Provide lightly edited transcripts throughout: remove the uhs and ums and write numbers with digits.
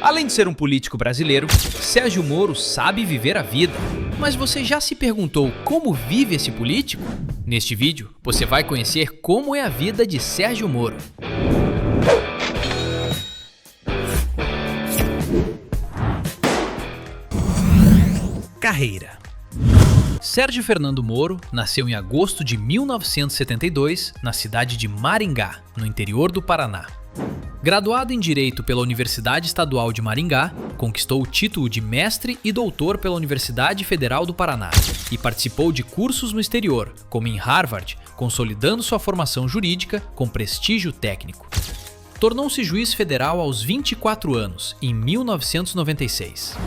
Além de ser um político brasileiro, Sérgio Moro sabe viver a vida. Mas você já se perguntou como vive esse político? Neste vídeo, você vai conhecer como é a vida de Sérgio Moro. Carreira. Sérgio Fernando Moro nasceu em agosto de 1972 na cidade de Maringá, no interior do Paraná. Graduado em Direito pela Universidade Estadual de Maringá, conquistou o título de mestre e doutor pela Universidade Federal do Paraná e participou de cursos no exterior, como em Harvard, consolidando sua formação jurídica com prestígio técnico. Tornou-se juiz federal aos 24 anos, em 1996.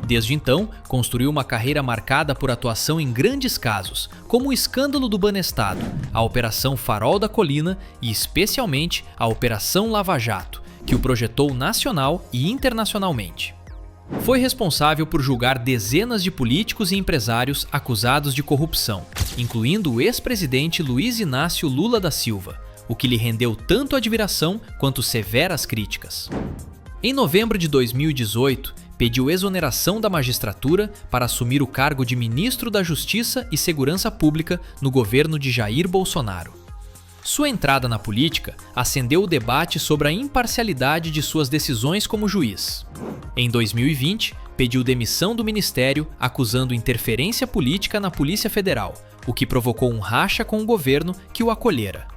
Desde então, construiu uma carreira marcada por atuação em grandes casos, como o escândalo do Banestado, a Operação Farol da Colina e, especialmente, a Operação Lava Jato, que o projetou nacional e internacionalmente. Foi responsável por julgar dezenas de políticos e empresários acusados de corrupção, incluindo o ex-presidente Luiz Inácio Lula da Silva, o que lhe rendeu tanto admiração quanto severas críticas. Em novembro de 2018, pediu exoneração da magistratura para assumir o cargo de ministro da Justiça e Segurança Pública no governo de Jair Bolsonaro. Sua entrada na política acendeu o debate sobre a imparcialidade de suas decisões como juiz. Em 2020, pediu demissão do ministério acusando interferência política na Polícia Federal, o que provocou um racha com o governo que o acolhera.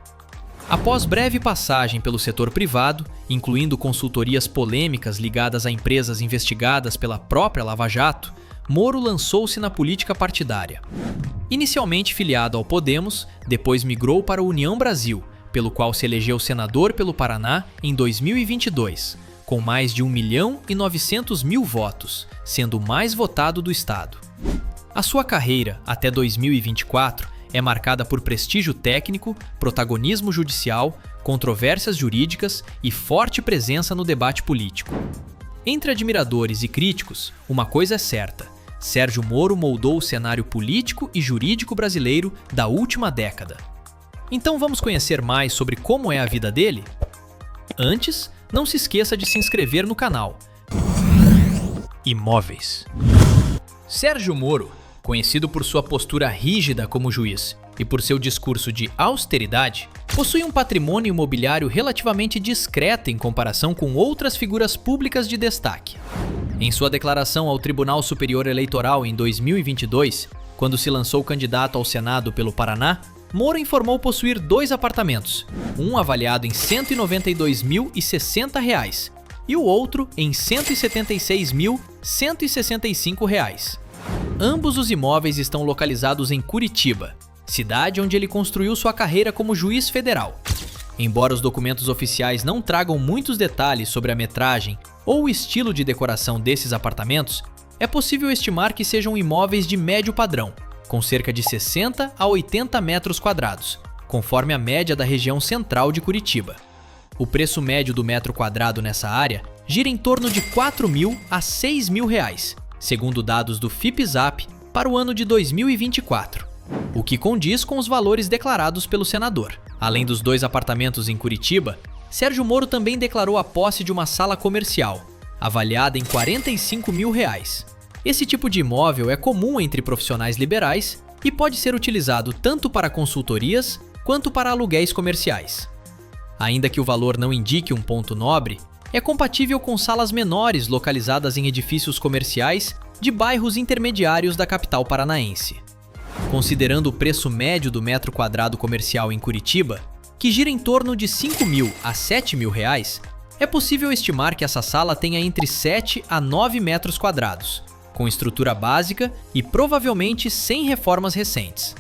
Após breve passagem pelo setor privado, incluindo consultorias polêmicas ligadas a empresas investigadas pela própria Lava Jato, Moro lançou-se na política partidária. Inicialmente filiado ao Podemos, depois migrou para a União Brasil, pelo qual se elegeu senador pelo Paraná em 2022, com mais de 1.900.000 votos, sendo o mais votado do estado. A sua carreira, até 2024, é marcada por prestígio técnico, protagonismo judicial, controvérsias jurídicas e forte presença no debate político. Entre admiradores e críticos, uma coisa é certa: Sérgio Moro moldou o cenário político e jurídico brasileiro da última década. Então vamos conhecer mais sobre como é a vida dele? Antes, não se esqueça de se inscrever no canal. Imóveis. Sérgio Moro, conhecido por sua postura rígida como juiz e por seu discurso de austeridade, possui um patrimônio imobiliário relativamente discreto em comparação com outras figuras públicas de destaque. Em sua declaração ao Tribunal Superior Eleitoral em 2022, quando se lançou candidato ao Senado pelo Paraná, Moro informou possuir 2 apartamentos, um avaliado em R$ 192.060 e o outro em R$ 176.165. Ambos os imóveis estão localizados em Curitiba, cidade onde ele construiu sua carreira como juiz federal. Embora os documentos oficiais não tragam muitos detalhes sobre a metragem ou o estilo de decoração desses apartamentos, é possível estimar que sejam imóveis de médio padrão, com cerca de 60 a 80 metros quadrados, conforme a média da região central de Curitiba. O preço médio do metro quadrado nessa área gira em torno de R$ 4.000 a R$ 6.000, segundo dados do FIPZAP para o ano de 2024, o que condiz com os valores declarados pelo senador. Além dos 2 apartamentos em Curitiba, Sérgio Moro também declarou a posse de uma sala comercial, avaliada em R$ 45.000. Esse tipo de imóvel é comum entre profissionais liberais e pode ser utilizado tanto para consultorias quanto para aluguéis comerciais. Ainda que o valor não indique um ponto nobre, é compatível com salas menores localizadas em edifícios comerciais de bairros intermediários da capital paranaense. Considerando o preço médio do metro quadrado comercial em Curitiba, que gira em torno de R$ 5.000 a R$ 7.000, é possível estimar que essa sala tenha entre 7 a 9 metros quadrados, com estrutura básica e provavelmente sem reformas recentes.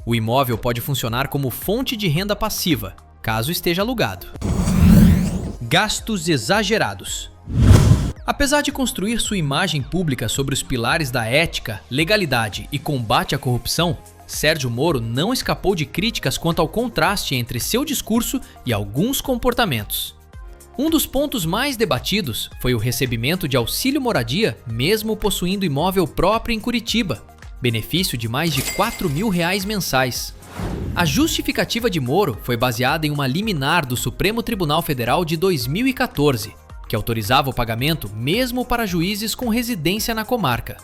O imóvel pode funcionar como fonte de renda passiva, caso esteja alugado. Gastos exagerados. Apesar de construir sua imagem pública sobre os pilares da ética, legalidade e combate à corrupção, Sérgio Moro não escapou de críticas quanto ao contraste entre seu discurso e alguns comportamentos. Um dos pontos mais debatidos foi o recebimento de auxílio moradia, mesmo possuindo imóvel próprio em Curitiba, benefício de mais de R$ 4.000 mensais. A justificativa de Moro foi baseada em uma liminar do Supremo Tribunal Federal de 2014, que autorizava o pagamento mesmo para juízes com residência na comarca.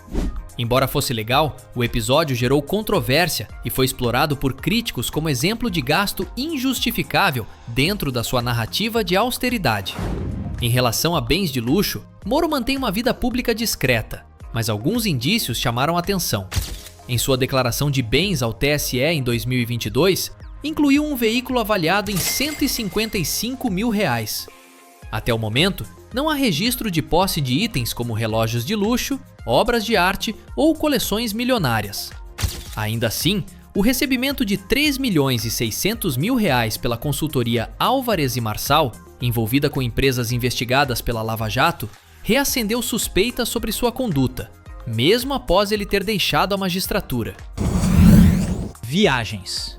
Embora fosse legal, o episódio gerou controvérsia e foi explorado por críticos como exemplo de gasto injustificável dentro da sua narrativa de austeridade. Em relação a bens de luxo, Moro mantém uma vida pública discreta, mas alguns indícios chamaram atenção. Em sua declaração de bens ao TSE em 2022, incluiu um veículo avaliado em R$ 155 mil. Até o momento, não há registro de posse de itens como relógios de luxo, obras de arte ou coleções milionárias. Ainda assim, o recebimento de R$ 3.600.000 pela consultoria Álvares e Marçal, envolvida com empresas investigadas pela Lava Jato, reacendeu suspeitas sobre sua conduta, mesmo após ele ter deixado a magistratura. Viagens.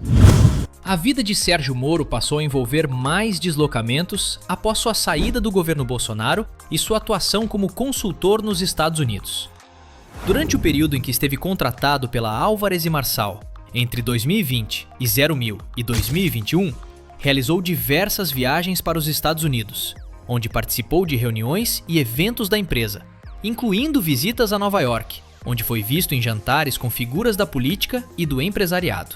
A vida de Sérgio Moro passou a envolver mais deslocamentos após sua saída do governo Bolsonaro e sua atuação como consultor nos Estados Unidos. Durante o período em que esteve contratado pela Álvares e Marçal, entre 2020 e 00 e 2021, realizou diversas viagens para os Estados Unidos, onde participou de reuniões e eventos da empresa, incluindo visitas a Nova York, onde foi visto em jantares com figuras da política e do empresariado.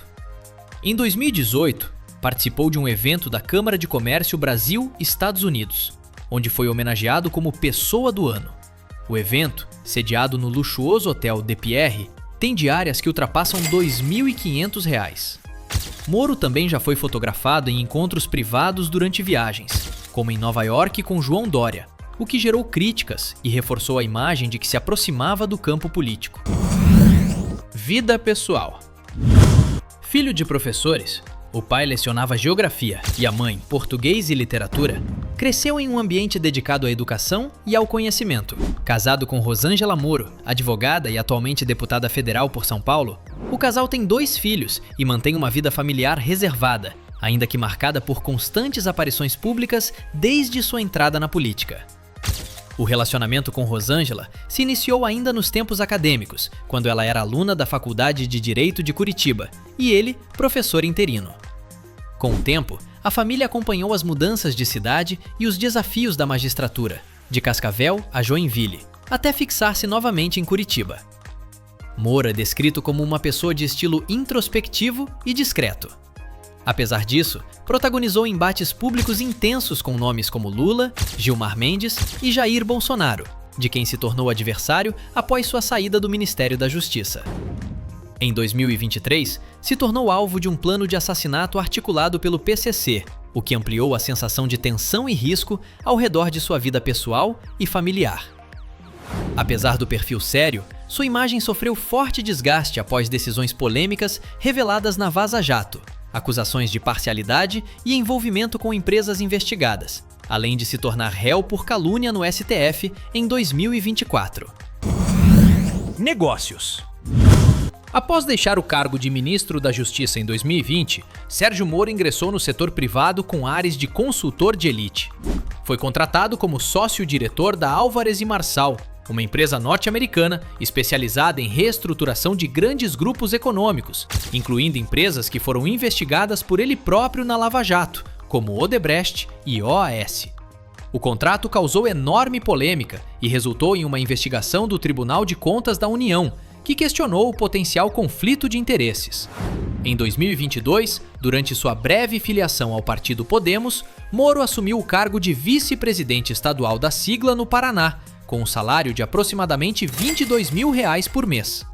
Em 2018, participou de um evento da Câmara de Comércio Brasil-Estados Unidos, onde foi homenageado como Pessoa do Ano. O evento, sediado no luxuoso hotel De Pierre, tem diárias que ultrapassam R$ 2.500. Moro também já foi fotografado em encontros privados durante viagens, como em Nova York com João Dória, o que gerou críticas e reforçou a imagem de que se aproximava do campo político. Vida pessoal. Filho de professores, o pai lecionava geografia e a mãe português e literatura, cresceu em um ambiente dedicado à educação e ao conhecimento. Casado com Rosângela Moro, advogada e atualmente deputada federal por São Paulo, o casal tem 2 filhos e mantém uma vida familiar reservada, ainda que marcada por constantes aparições públicas desde sua entrada na política. O relacionamento com Rosângela se iniciou ainda nos tempos acadêmicos, quando ela era aluna da Faculdade de Direito de Curitiba e ele, professor interino. Com o tempo, a família acompanhou as mudanças de cidade e os desafios da magistratura, de Cascavel a Joinville, até fixar-se novamente em Curitiba. Moro é descrito como uma pessoa de estilo introspectivo e discreto. Apesar disso, protagonizou embates públicos intensos com nomes como Lula, Gilmar Mendes e Jair Bolsonaro, de quem se tornou adversário após sua saída do Ministério da Justiça. Em 2023, se tornou alvo de um plano de assassinato articulado pelo PCC, o que ampliou a sensação de tensão e risco ao redor de sua vida pessoal e familiar. Apesar do perfil sério, sua imagem sofreu forte desgaste após decisões polêmicas reveladas na Vaza Jato, acusações de parcialidade e envolvimento com empresas investigadas, além de se tornar réu por calúnia no STF em 2024. Negócios. Após deixar o cargo de ministro da Justiça em 2020, Sérgio Moro ingressou no setor privado com ares de consultor de elite. Foi contratado como sócio-diretor da Álvares e Marçal, uma empresa norte-americana especializada em reestruturação de grandes grupos econômicos, incluindo empresas que foram investigadas por ele próprio na Lava Jato, como Odebrecht e OAS. O contrato causou enorme polêmica e resultou em uma investigação do Tribunal de Contas da União, que questionou o potencial conflito de interesses. Em 2022, durante sua breve filiação ao partido Podemos, Moro assumiu o cargo de vice-presidente estadual da sigla no Paraná, com um salário de aproximadamente R$ 22 mil por mês.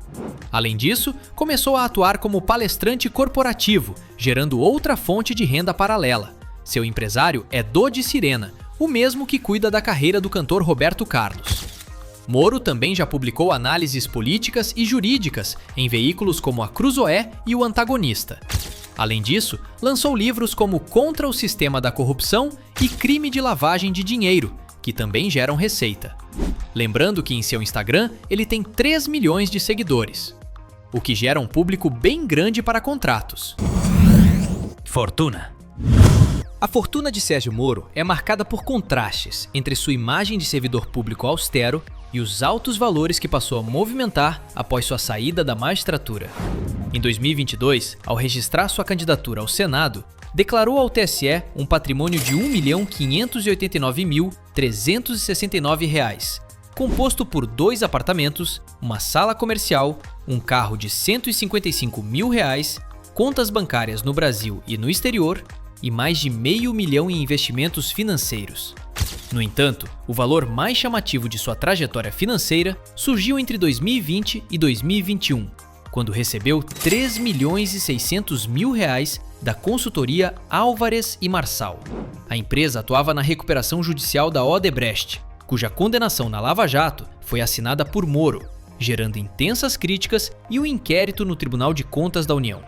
Além disso, começou a atuar como palestrante corporativo, gerando outra fonte de renda paralela. Seu empresário é Dodi Sirena, o mesmo que cuida da carreira do cantor Roberto Carlos. Moro também já publicou análises políticas e jurídicas em veículos como a Cruzoé e o Antagonista. Além disso, lançou livros como Contra o Sistema da Corrupção e Crime de Lavagem de Dinheiro, que também geram receita. Lembrando que em seu Instagram ele tem 3 milhões de seguidores, o que gera um público bem grande para contratos. Fortuna. A fortuna de Sérgio Moro é marcada por contrastes entre sua imagem de servidor público austero e os altos valores que passou a movimentar após sua saída da magistratura. Em 2022, ao registrar sua candidatura ao Senado, declarou ao TSE um patrimônio de R$ 1.589.369, composto por 2 apartamentos, uma sala comercial, um carro de R$ 155 mil, contas bancárias no Brasil e no exterior e mais de R$500 mil em investimentos financeiros. No entanto, o valor mais chamativo de sua trajetória financeira surgiu entre 2020 e 2021, quando recebeu R$ 3.600.000 da consultoria Álvares e Marçal. A empresa atuava na recuperação judicial da Odebrecht, cuja condenação na Lava Jato foi assinada por Moro, gerando intensas críticas e um inquérito no Tribunal de Contas da União.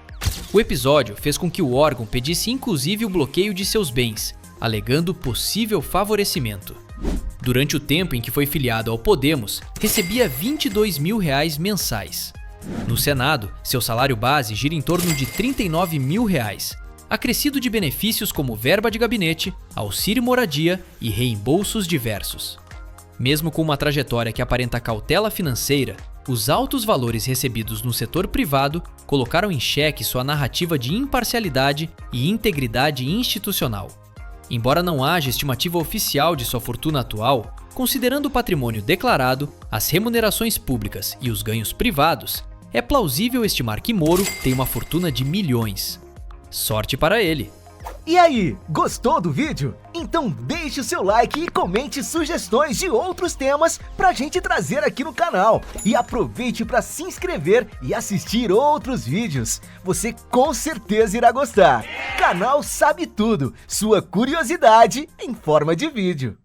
O episódio fez com que o órgão pedisse inclusive o bloqueio de seus bens, alegando possível favorecimento. Durante o tempo em que foi filiado ao Podemos, recebia R$ 22 mil mensais. No Senado, seu salário base gira em torno de R$ 39 mil, acrescido de benefícios como verba de gabinete, auxílio moradia e reembolsos diversos. Mesmo com uma trajetória que aparenta cautela financeira, os altos valores recebidos no setor privado colocaram em xeque sua narrativa de imparcialidade e integridade institucional. Embora não haja estimativa oficial de sua fortuna atual, considerando o patrimônio declarado, as remunerações públicas e os ganhos privados, é plausível estimar que Moro tem uma fortuna de milhões. Sorte para ele! E aí, gostou do vídeo? Então deixe o seu like e comente sugestões de outros temas pra gente trazer aqui no canal. E aproveite para se inscrever e assistir outros vídeos. Você com certeza irá gostar. Canal Sabe Tudo, sua curiosidade em forma de vídeo.